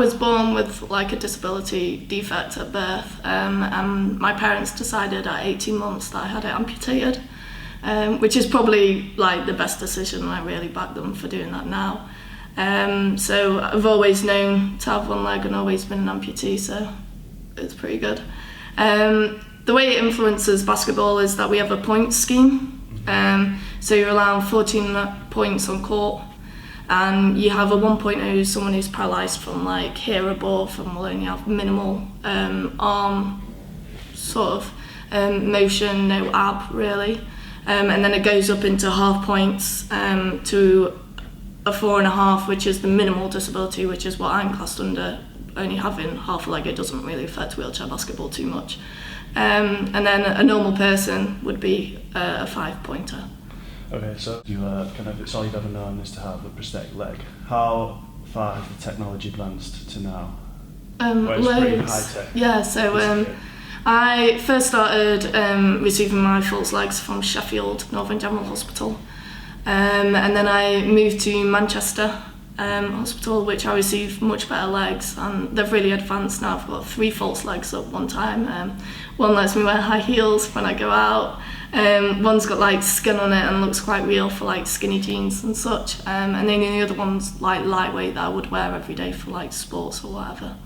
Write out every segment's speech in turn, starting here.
I was born with like a disability defect at birth, and my parents decided at 18 months that I had it amputated, which is probably like the best decision, and I really back them for doing that now. So I've always known to have one leg and always been an amputee, so it's pretty good. The way it influences basketball is that we have a points scheme, so you're allowed 14 points on court. And you have a 1.0, someone who's paralysed from like here above and will only have minimal arm sort of motion, no ab really. And then it goes up into half points to a 4.5, which is the minimal disability, which is what I'm classed under. Only having half a leg, it doesn't really affect wheelchair basketball too much. And then a normal person would be a 5-pointer. Okay, so you it's all you've ever known is to have a prosthetic leg. How far has the technology advanced to now? Loads. Yeah, so I first started receiving my false legs from Sheffield Northern General Hospital, and then I moved to Manchester Hospital, which I received much better legs, and they've really advanced now. I've got 3 false legs at one time. One lets me wear high heels when I go out. One's got like skin on it and looks quite real for like skinny jeans and such, and then the other one's like lightweight that I would wear every day for like sports or whatever.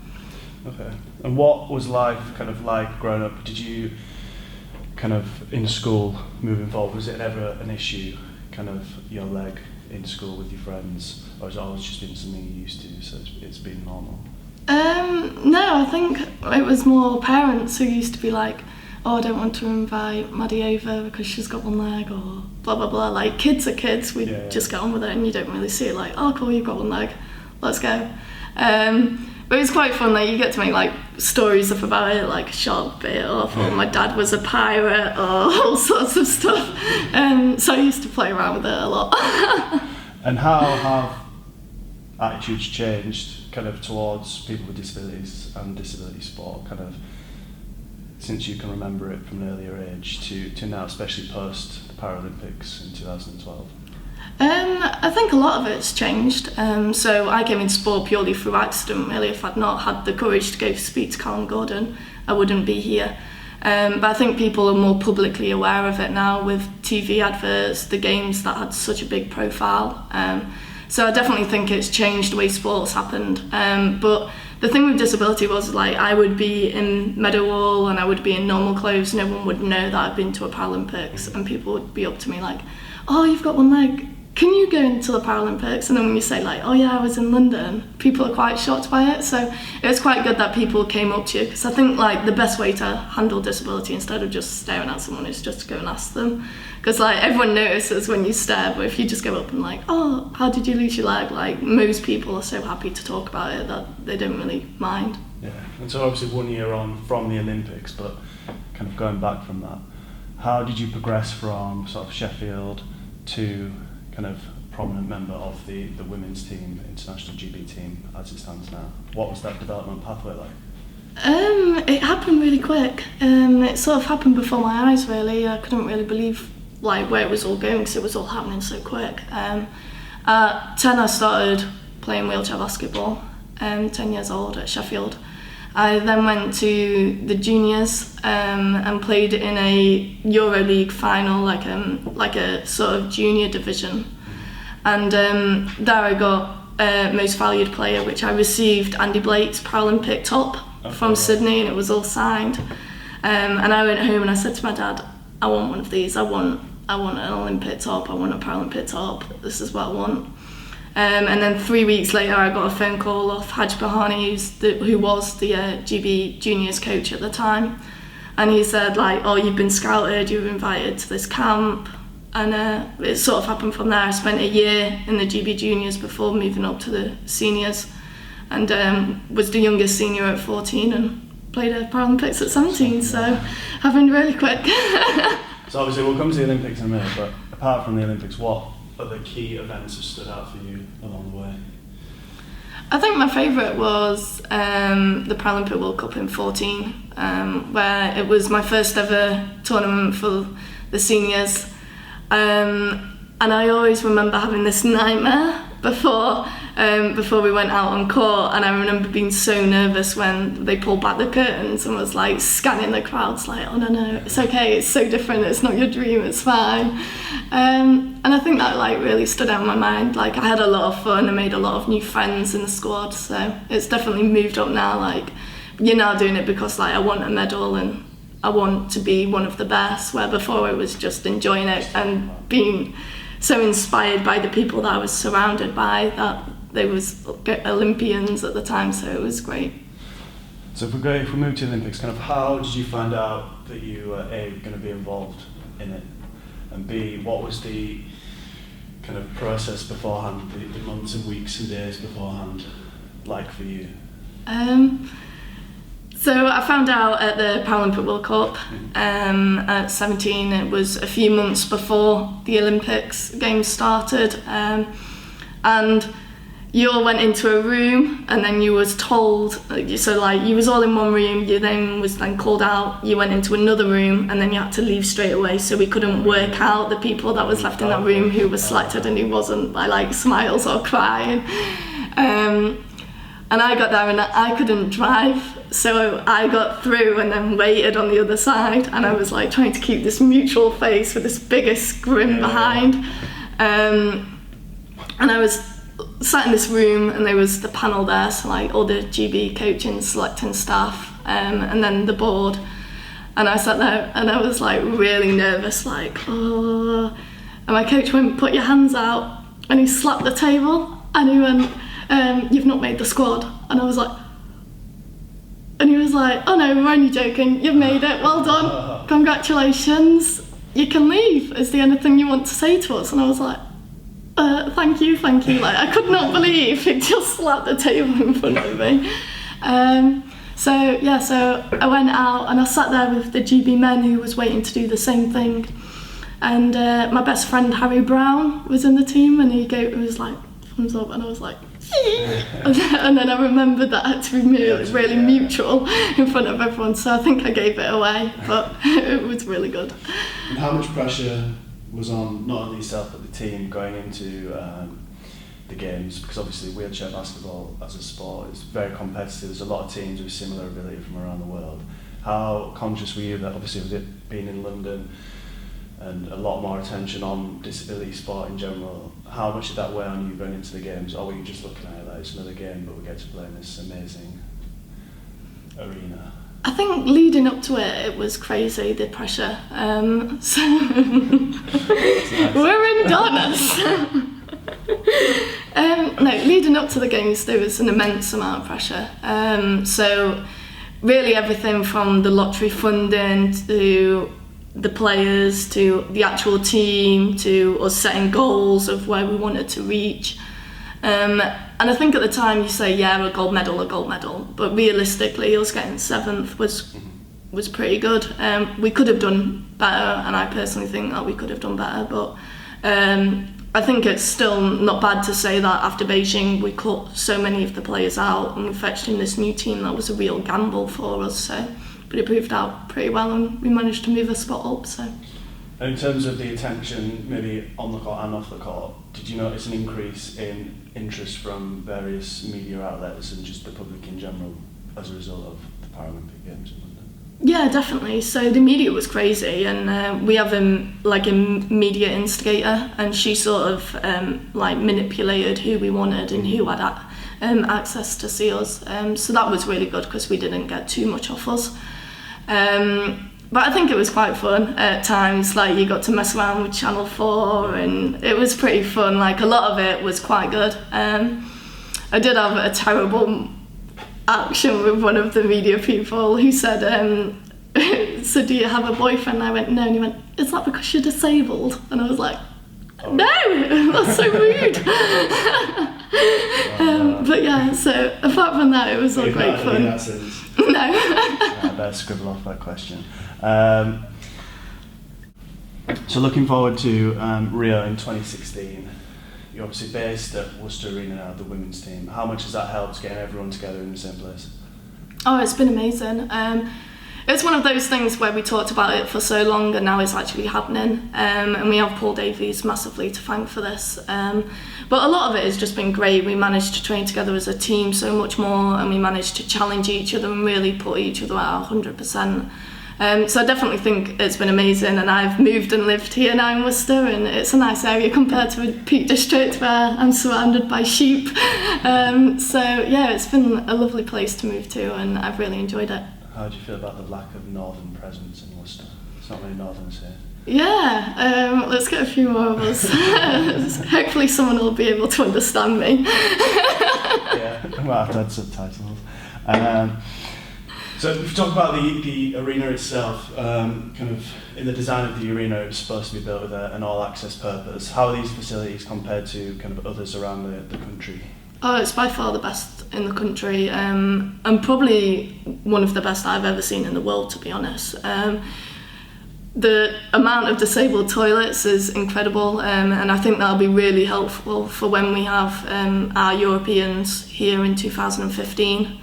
Okay, and what was life kind of like growing up? Did you kind of in school moving forward, was it ever an issue, kind of your leg in school with your friends, or has it always just been something you used to, so it's been normal? No, I think it was more parents who used to be like, oh, I don't want to invite Maddie over because she's got one leg, or blah blah blah. Like, kids are kids, we just get on with it, and you don't really see it like, oh cool, you've got one leg, let's go. But it's quite fun, like you get to make like stories up about it, like a shark bit off, or my dad was a pirate, or all sorts of stuff. So I used to play around with it a lot. And how have attitudes changed kind of towards people with disabilities and disability sport, kind of since you can remember it from an earlier age to now, especially post the Paralympics in 2012? I think a lot of it's changed. So I came into sport purely through accident, really. If I'd not had the courage to go speak to Callum Gordon, I wouldn't be here. But I think people are more publicly aware of it now with TV adverts, the games that had such a big profile. So I definitely think it's changed the way sports happened. But the thing with disability was, like, I would be in Meadowhall and I would be in normal clothes. No one would know that I'd been to a Paralympics, and people would be up to me like, oh, you've got one leg, can you go into the Paralympics? And then when you say like, oh yeah, I was in London, people are quite shocked by it. So it was quite good that people came up to you, because I think like the best way to handle disability instead of just staring at someone is just to go and ask them. Because like everyone notices when you stare, but if you just go up and like, oh, how did you lose your leg? Like, most people are so happy to talk about it that they don't really mind. Yeah, and so obviously 1 year on from the Olympics, but kind of going back from that, how did you progress from sort of Sheffield to kind of prominent member of the women's team, international GB team as it stands now? What was that development pathway like? It happened really quick. It sort of happened before my eyes, really. I couldn't really believe like where it was all going, because it was all happening so quick. At 10 I started playing wheelchair basketball, 10 years old at Sheffield. I then went to the juniors and played in a EuroLeague final, like a sort of junior division. And there I got most valued player, which I received Andy Blake's Paralympic top from Sydney, and it was all signed. And I went home and I said to my dad, I want one of these. I want an Olympic top. I want a Paralympic top. This is what I want. And then 3 weeks later, I got a phone call off Haj Bahani, who was the GB juniors coach at the time, and he said like, "Oh, you've been scouted. You've been invited to this camp." And it sort of happened from there. I spent a year in the GB juniors before moving up to the seniors, and was the youngest senior at 14 and played at Paralympics at 17. So happened really quick. So obviously we'll come to the Olympics in a minute, but apart from the Olympics, what other key events have stood out for you along the way? I think my favourite was the Paralympic World Cup in 14, where it was my first ever tournament for the seniors. And I always remember having this nightmare before before we went out on court, and I remember being so nervous when they pulled back the curtains and was like scanning the crowds like, oh no, it's okay, it's so different, it's not your dream, it's fine. And I think that like really stood out in my mind. Like I had a lot of fun, I made a lot of new friends in the squad, so it's definitely moved up now. Like you're now doing it because like I want a medal and I want to be one of the best, where before it was just enjoying it and being so inspired by the people that I was surrounded by, that they was Olympians at the time, so it was great. So if we move to the Olympics, kind of how did you find out that you were A, going to be involved in it, and B, what was the kind of process beforehand, the months and weeks and days beforehand like for you? So I found out at the Paralympic World Cup at 17. It was a few months before the Olympics games started, and you all went into a room and then you was told, so like you was all in one room, you then was called out, you went into another room and then you had to leave straight away, so we couldn't work out the people that was left in that room who was selected and who wasn't, by like smiles or crying. And I got there and I couldn't drive, so I got through and then waited on the other side, and I was like trying to keep this neutral face with this biggest grin behind. And I was sat in this room and there was the panel there, so like all the GB coaching, selecting staff, and then the board. And I sat there and I was like really nervous, like, oh. And my coach went, put your hands out, and he slapped the table and he went, you've not made the squad. And I was like, and he was like, oh no, we're only joking, you've made it, well done, congratulations, you can leave, is there anything you want to say to us? And I was like, thank you, like I could not believe he just slapped the table in front of me. So I went out and I sat there with the GB men who was waiting to do the same thing, and my best friend Harry Brown was in the team, and he was like thumbs up, and I was like and then I remembered that I had to be really mutual in front of everyone, so I think I gave it away, but it was really good. And how much pressure was on not only yourself but the team going into the games, because obviously wheelchair basketball as a sport is very competitive, there's a lot of teams with similar ability from around the world. How conscious were you that, obviously with it being in London and a lot more attention on disability sport in general, how much did that weigh on you going into the games, or were you just looking at it like it's another game but we get to play in this amazing arena? I think leading up to it, it was crazy, the pressure. So we're in Donis. No, leading up to the games, there was an immense amount of pressure. So really everything from the lottery funding to the players to the actual team to us setting goals of where we wanted to reach. And I think at the time you say, yeah, a gold medal, but realistically us getting 7th was pretty good. We could have done better, and I personally think that we could have done better, but I think it's still not bad to say that after Beijing we cut so many of the players out and we fetched in this new team that was a real gamble for us, so, but it proved out pretty well and we managed to move a spot up. So. And in terms of the attention, maybe on the court and off the court, did you notice an increase in interest from various media outlets and just the public in general as a result of the Paralympic Games in London? Yeah, definitely. So the media was crazy, and we have a media instigator, and she sort of manipulated who we wanted and who had access to see us. So that was really good because we didn't get too much off us. But I think it was quite fun at times, like you got to mess around with Channel 4 and it was pretty fun, like a lot of it was quite good. I did have a terrible action with one of the media people who said, so do you have a boyfriend? I went, no, and he went, is that because you're disabled? And I was like, no, that's so rude. But yeah, so apart from that, it was all great fun. No. I better scribble off that question. So looking forward to Rio in 2016. You're obviously based at Worcester Arena now, the women's team. How much has that helped getting everyone together in the same place? Oh, it's been amazing. it's one of those things where we talked about it for so long and now it's actually happening, and we have Paul Davies massively to thank for this. But a lot of it has just been great. We managed to train together as a team so much more, and we managed to challenge each other and really put each other at 100%. So I definitely think it's been amazing, and I've moved and lived here now in Worcester, and it's a nice area compared to the Peak District where I'm surrounded by sheep. So yeah, it's been a lovely place to move to, and I've really enjoyed it. How do you feel about the lack of northern presence in Worcester? It's not many northerns here. Yeah, let's get a few more of us. Hopefully someone will be able to understand me. Yeah, I might have to add subtitles. So we've talked about the arena itself, kind of in the design of the arena it was supposed to be built with an all-access purpose. How are these facilities compared to kind of others around the country? Oh, it's by far the best in the country, and probably one of the best I've ever seen in the world, to be honest. The amount of disabled toilets is incredible, and I think that'll be really helpful for when we have our Europeans here in 2015.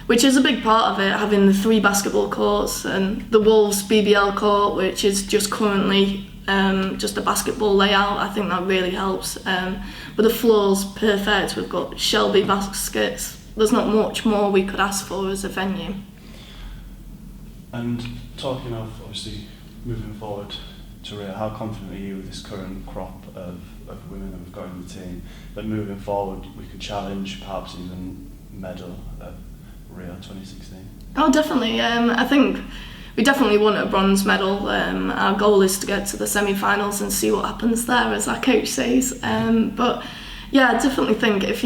Which is a big part of it, having the 3 basketball courts and the Wolves BBL court, which is just currently just a basketball layout. I think that really helps. But the floor's perfect. We've got Shelby baskets. There's not much more we could ask for as a venue. And talking of, obviously, moving forward to Rio, how confident are you with this current crop of women that we've got in the team, that moving forward we could challenge, perhaps even medal at Rio 2016? Oh, definitely. I think we definitely want a bronze medal. Our goal is to get to the semi-finals and see what happens there, as our coach says. But yeah, I definitely think if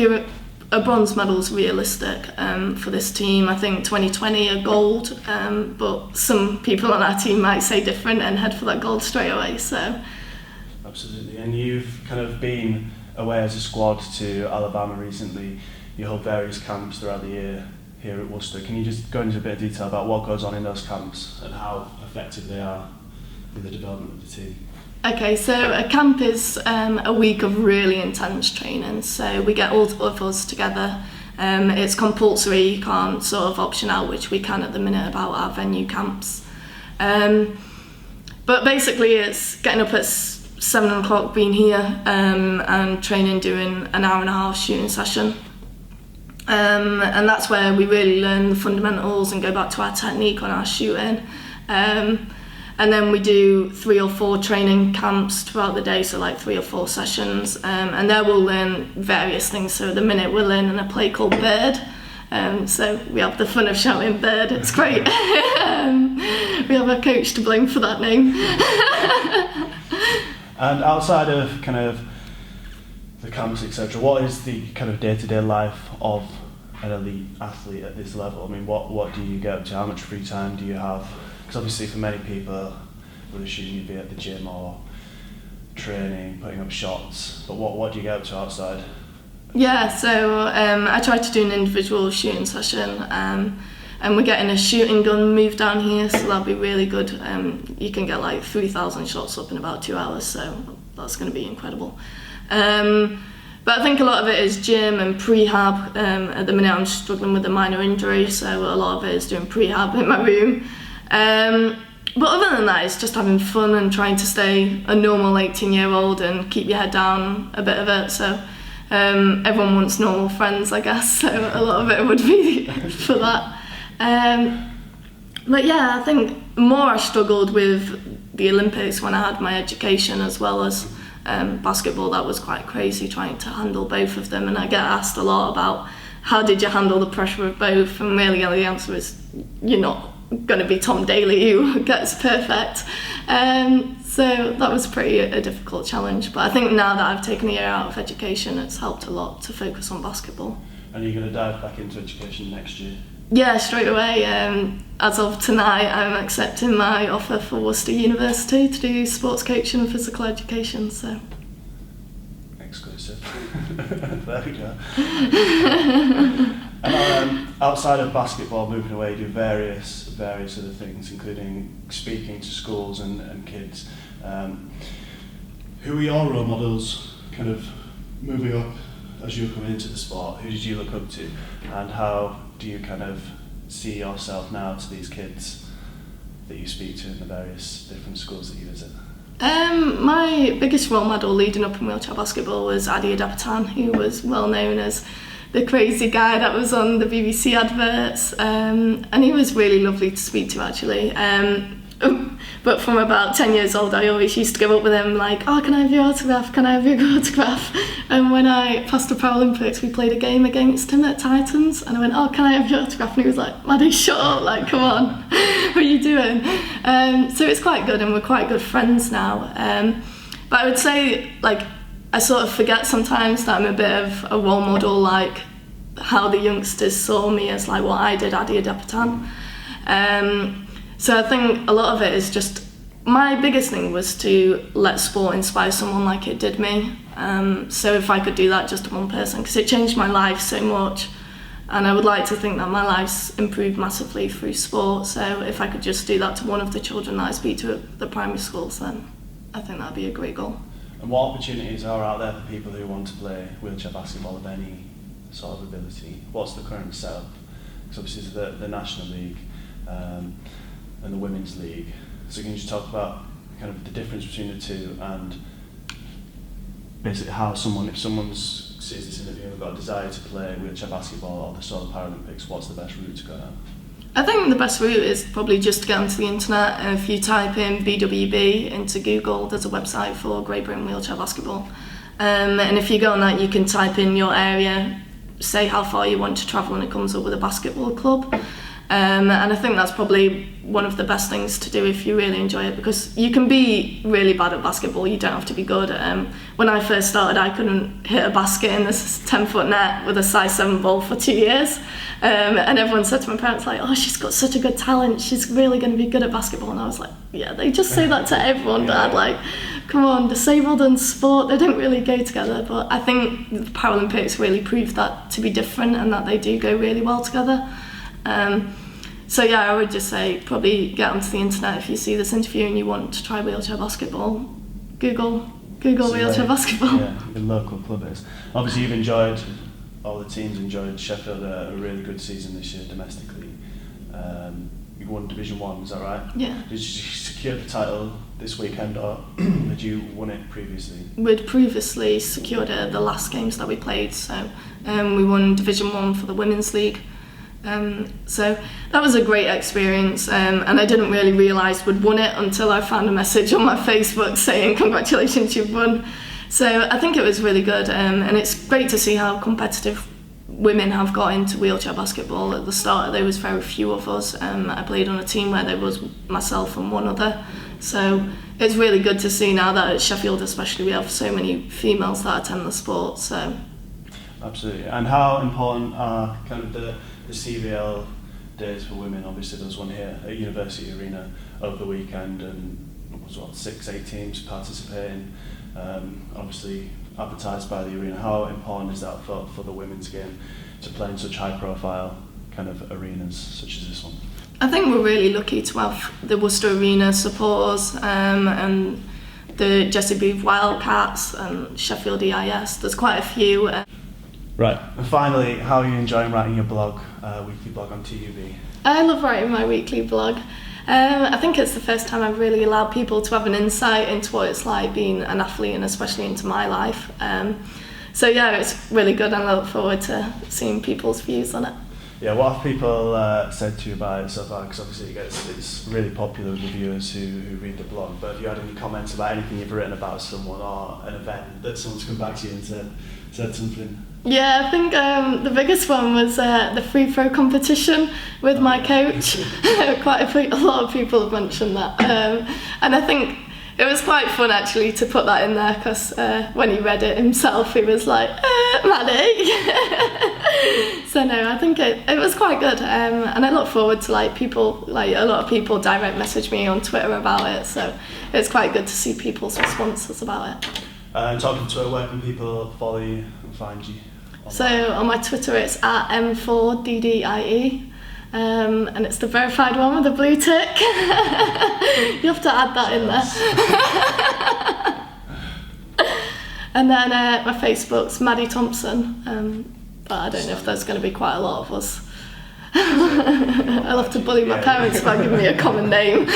a bronze medal is realistic for this team. I think 2020 a gold, but some people on our team might say different and head for that gold straight away. So absolutely. And you've kind of been away as a squad to Alabama recently. You hold various camps throughout the year here at Worcester. Can you just go into a bit of detail about what goes on in those camps and how effective they are in the development of the team? Okay, so a camp is a week of really intense training. So we get all of us together. It's compulsory, you can't sort of option out, which we can at the minute about our venue camps. But basically it's getting up at 7 o'clock, being here, and training, doing an hour and a half shooting session. And that's where we really learn the fundamentals and go back to our technique on our shooting. And then we do 3 or 4 training camps throughout the day, so like 3 or 4 sessions. And there we'll learn various things. So at the minute we're learning a play called Bird. So we have the fun of shouting Bird, it's great. We have a coach to blame for that name. And outside of kind of the camps, etc., what is the kind of day-to-day life of an elite athlete at this level? I mean, what do you get up to? How much free time do you have? Because obviously for many people, I would assume you'd be at the gym or training, putting up shots, but what do you get up to outside? Yeah, so I tried to do an individual shooting session, and we're getting a shooting gun moved down here, so that'll be really good. You can get like 3,000 shots up in about 2 hours, so that's going to be incredible. But I think a lot of it is gym and prehab. At the minute I'm struggling with a minor injury, so a lot of it is doing prehab in my room. But other than that, it's just having fun and trying to stay a normal 18-year-old and keep your head down a bit of it. So everyone wants normal friends, I guess, so a lot of it would be for that. But yeah, I think more I struggled with the Olympics when I had my education as well as basketball. That was quite crazy trying to handle both of them, and I get asked a lot about how did you handle the pressure of both, and really the answer is you're not going to be Tom Daley who gets perfect. So that was pretty a difficult challenge, but I think now that I've taken a year out of education, it's helped a lot to focus on basketball. And are you going to dive back into education next year? Yeah, straight away. As of tonight, I'm accepting my offer for Worcester University to do sports coaching and physical education. So exclusive. There we go. And outside of basketball, moving away, you do various other things, including speaking to schools and kids. Who are your role models, kind of moving up as you were coming into the sport? Who did you look up to, and how do you kind of see yourself now to these kids that you speak to in the various different schools that you visit? My biggest role model leading up in wheelchair basketball was Maddie Thompson, who was well known as the crazy guy that was on the BBC adverts, and he was really lovely to speak to actually. But from about 10 years old, I always used to go up with him like, oh, can I have your autograph? Can I have your autograph? And when I passed the Paralympics, we played a game against him at Titans, and I went, oh, can I have your autograph? And he was like, Maddie, shut up, like, come on, what are you doing? So it's quite good, and we're quite good friends now. But I would say, like, I sort of forget sometimes that I'm a bit of a role model, like how the youngsters saw me as like what I did, Adi Adepatan. So I think a lot of it is just, my biggest thing was to let sport inspire someone like it did me. So if I could do that just to one person, because it changed my life so much, and I would like to think that my life's improved massively through sport. So if I could just do that to one of the children that I speak to at the primary schools, then I think that'd be a great goal. And what opportunities are out there for people who want to play wheelchair basketball of any sort of ability? What's the current setup? Because obviously there's the National League and the Women's League. So can you just talk about kind of the difference between the two, and basically how someone, if someone sees this interview and they've got a desire to play wheelchair basketball or the Solar Paralympics, what's the best route to go down? I think the best route is probably just to get onto the internet, and if you type in BWB into Google, there's a website for Great Britain Wheelchair Basketball. And if you go on that, you can type in your area, say how far you want to travel, and it comes up with a basketball club. And I think that's probably one of the best things to do if you really enjoy it, because you can be really bad at basketball, you don't have to be good. When I first started, I couldn't hit a basket in this 10-foot net with a size 7 ball for 2 years. And everyone said to my parents, like, oh, she's got such a good talent, she's really going to be good at basketball. And I was like, yeah, they just say that to everyone, Dad. Like, come on, disabled and sport, they don't really go together. But I think the Paralympics really proved that to be different, and that they do go really well together. So yeah, I would just say probably get onto the internet if you see this interview and you want to try wheelchair basketball. Google wheelchair basketball. Yeah, the local club is. Obviously you've enjoyed, all the teams enjoyed Sheffield a really good season this year domestically. You won Division 1, is that right? Yeah. Did you secure the title this weekend, or had you won it previously? We'd previously secured it at the last games that we played, so we won Division 1 for the Women's League. So that was a great experience, and I didn't really realise we'd won it until I found a message on my Facebook saying congratulations, you've won. So I think it was really good, and it's great to see how competitive women have got into wheelchair basketball. At the start there was very few of us. I played on a team where there was myself and one other, so it's really good to see now that at Sheffield especially we have so many females that attend the sport. So absolutely. And how important are kind of the CVL days for women? Obviously there was one here at University Arena over the weekend, and it was 6-8 teams participating, obviously advertised by the arena. How important is that for the women's game to play in such high profile kind of arenas such as this one? I think we're really lucky to have the Worcester Arena support us, and the Jessie Booth Wildcats and Sheffield EIS. There's quite a few. Right. And finally, how are you enjoying writing your blog, weekly blog on TUB? I love writing my weekly blog. I think it's the first time I've really allowed people to have an insight into what it's like being an athlete, and especially into my life. So yeah, it's really good, and I look forward to seeing people's views on it. Yeah, what have people said to you about it so far? Because obviously it's really popular with the viewers who read the blog. But have you had any comments about anything you've written about someone, or an event that someone's come back to you and said something? Yeah, I think the biggest one was the free throw competition with my coach. Quite a lot of people have mentioned that, and I think it was quite fun actually to put that in there, because when he read it himself he was like, Maddie. So no, I think it was quite good, and I look forward to a lot of people direct message me on Twitter about it, so it's quite good to see people's responses about it. And talking to her, where can people follow you and find you? So on my Twitter it's at M4DDIE, and it's the verified one with the blue tick. You have to add that in there. And then my Facebook's Maddie Thompson, but I don't know if there's going to be quite a lot of us. I'll have to bully my parents by giving me a common name.